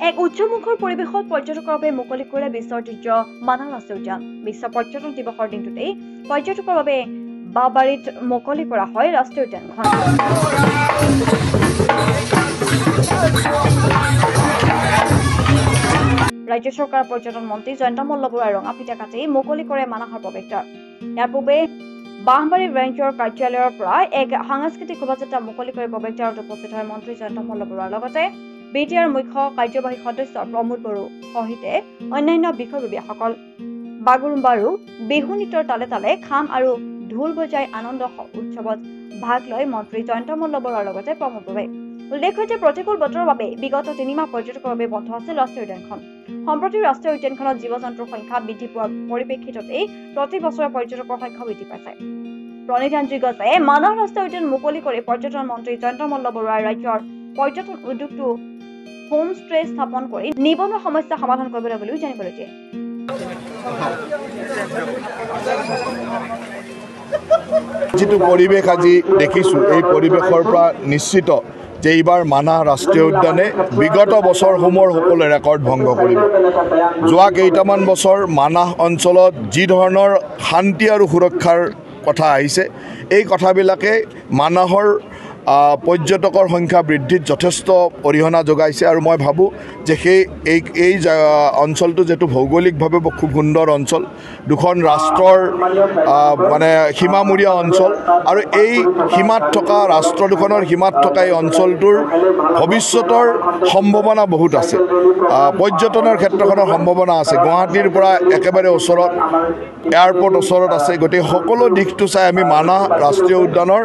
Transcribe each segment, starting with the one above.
এক উচ্চমুখৰ পৰিৱেশত পৰ্যটকৰ বাবে মুকলি কৰিলে বিশ্ব ঐতিহ্য মানাহ ৰাষ্ট্ৰীয় উদ্যান। বিশ্ব পৰ্যটন দিৱসৰ দিনটোতেই পৰ্যটকৰ বাবে বাবাৰীত মুকলি কৰা হয় ৰাষ্ট্ৰীয় উদ্যানখন। ৰাজ্য চৰকাৰৰ পৰ্যটন মন্ত্ৰী জয়ন্ত মল্ল বৰুৱাই ৰঙা ফিতা কাটি মুকলি কৰে মানাহৰ প্ৰৱেশদ্বাৰ। ইয়াৰ পূৰ্বে বাঁহবাৰী ৰেঞ্জৰ কাৰ্যালয়ৰ পৰা এক সাংস্কৃতিক শোভাযাত্ৰা মুকলি কৰি প্ৰৱেশদ্বাৰত উপস্থিত হয় মন্ত্ৰী জয়ন্ত মল্ল বৰুৱাৰ লগতে BTR মুখ্য কাৰ্যবাহী সদস্য প্ৰমোদ বড়ো সহিতে অন্যান্য বিষয়ববীয়াসকল। বাগৰুম্বা আৰু বিহু নৃত্যৰ তালে তালে খাম আৰু ঢোল বজাই আনন্দ উৎসৱত ভাগ লয় মন্ত্ৰী জয়ন্ত মল্ল বৰুৱাৰ লগতে প্ৰমোদ বড়োৱে। উল্লেখ্য যে প্ৰতিকূল বতৰৰ বাবে বিগত 3 মাহ পৰ্যটকৰ বাবে বন্ধ আছিল ৰাষ্ট্ৰীয় উদ্যানখন। সম্প্ৰতি ৰাষ্ট্ৰীয় উদ্যানখনত জীৱ-জন্তুৰ সংখ্যা বৃদ্ধি পোৱাৰ পৰিপ্ৰেক্ষিততেই প্ৰতি বছৰে পৰ্যটকৰ সংখ্যা বৃদ্ধি পাইছে। প্ৰণিধানযোগ্য যে মানাহ ৰাষ্ট্ৰীয় উদ্যান মুকলি কৰি পৰ্যটন মন্ত্ৰী জয়ন্ত মল্ল বৰুৱাই ৰাজ্যৰ পৰ্যটন উদ্যোগটো হোম ষ্টে স্থাপন কৰি নিবনুৱা সমস্যা সমাধান কৰিবলৈ বুলিও জানিবলৈ দিয়ে। যিটো পৰিৱেশ আজি দেখিছোঁ এই পৰিৱেশৰ পৰা নিশ্চিত যে এইবাৰ মানাহ ৰাষ্ট্ৰীয় উদ্যানে বিগত বছৰসমূহৰ সকলো ৰেকৰ্ড ভংগ কৰিব। যোৱা কেইটামান বছৰ মানাহ অঞ্চলত যি ধৰণৰ শান্তি আৰু সুৰক্ষাৰ কথা আহিছে এই কথাবিলাকে মানাহৰ পৰ্যটকৰ সংখ্যা বৃদ্ধিত যথেষ্ট অৰিহণা যোগাইছে আৰু মই ভাবোঁ যে এই অঞ্চলটো যিটো ভৌগোলিকভাৱে খুব সুন্দৰ অঞ্চল, দুখন ৰাষ্ট্ৰৰ মানে সীমামূৰীয়া অঞ্চল আৰু এই সীমাত থকা ৰাষ্ট্ৰ দুখনৰ সীমাত থকা এই অঞ্চলটোৰ ভৱিষ্যতৰ সম্ভাৱনা বহুত আছে। পৰ্যটনৰ ক্ষেত্ৰখনৰ সম্ভাৱনা আছে। গুৱাহাটীৰ পৰা একেবাৰে ওচৰত, এয়াৰপৰ্ট ওচৰত আছে। গতিকে সকলো দিশটো চাই আমি মানাহ ৰাষ্ট্ৰীয় উদ্যানৰ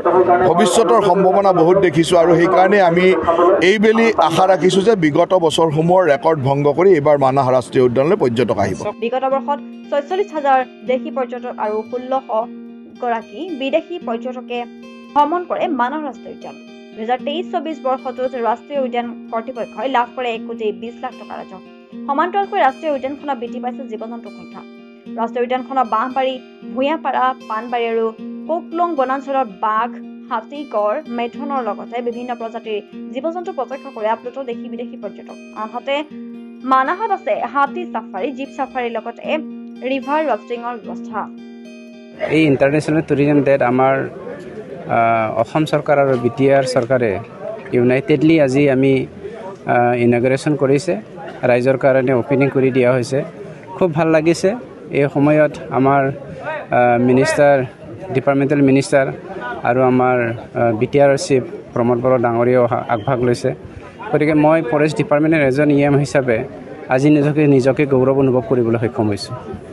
ভৱিষ্যতৰ সম্ভাৱনা বহুত দেখিছোঁ আৰু সেইকাৰণে আমি এইবেলি আশা ৰাখিছোঁ যে বিগত বছৰসমূহৰ ৰেকৰ্ড ভংগ কৰি এইবাৰ মানাহ ৰাষ্ট্ৰীয় উদ্যানলৈ পৰ্যটক আহিব। বিগত বৰ্ষত 46,000 দেশী পৰ্যটক আৰু 1600 গৰাকী বিদেশী পৰ্যটকে ভ্ৰমণ কৰে মানাহ ৰাষ্ট্ৰীয় উদ্যান। 2023-24 বৰ্ষটোত ৰাষ্ট্ৰীয় উদ্যান কৰ্তৃপক্ষই লাভ কৰে 1,20 কোটি টকা ৰাজহ। সমান্তৰালকৈ ৰাষ্ট্ৰীয় উদ্যানখনত বৃদ্ধি পাইছে জীৱ-জন্তুৰ সংখ্যা। ৰাষ্ট্ৰীয় উদ্যানখনৰ বাঁহবাৰী, ভূঞাপাৰা, পাণবাৰী আৰু কোকলং বনাঞ্চলত বাঘ, হাতী, গড়, মেথনৰ লগতে বিভিন্ন প্ৰজাতিৰ জীৱ-জন্তু প্ৰত্যক্ষ কৰে আপ্লুত দেশী বিদেশী পৰ্যটক। আনহাতে মানাহত আছে হাতী চাফাৰী, জীপ চাফাৰীৰ লগতে ৰিভাৰ ৰাফটিঙৰ ব্যৱস্থা। এই ইণ্টাৰনেশ্যনেল টুৰিজম ডেত আমাৰ অসম চৰকাৰ আৰু BTR চৰকাৰে ইউনাইটেডলি আজি আমি ইনগ্ৰেশ্যন কৰিছে। ৰাইজৰ কাৰণে অপেনিং কৰি দিয়া হৈছে। খুব ভাল লাগিছে। এই সময়ত আমাৰ মিনিষ্টাৰ, ডিপাৰ্টমেণ্টেল মিনিষ্টাৰ আৰু আমাৰ BTR চিফ প্ৰমোদ বড়ো ডাঙৰীয়াও আগভাগ লৈছে। গতিকে মই ফৰেষ্ট ডিপাৰ্টমেণ্টৰ এজন EM হিচাপে আজি নিজকে গৌৰৱ অনুভৱ কৰিবলৈ সক্ষম হৈছোঁ।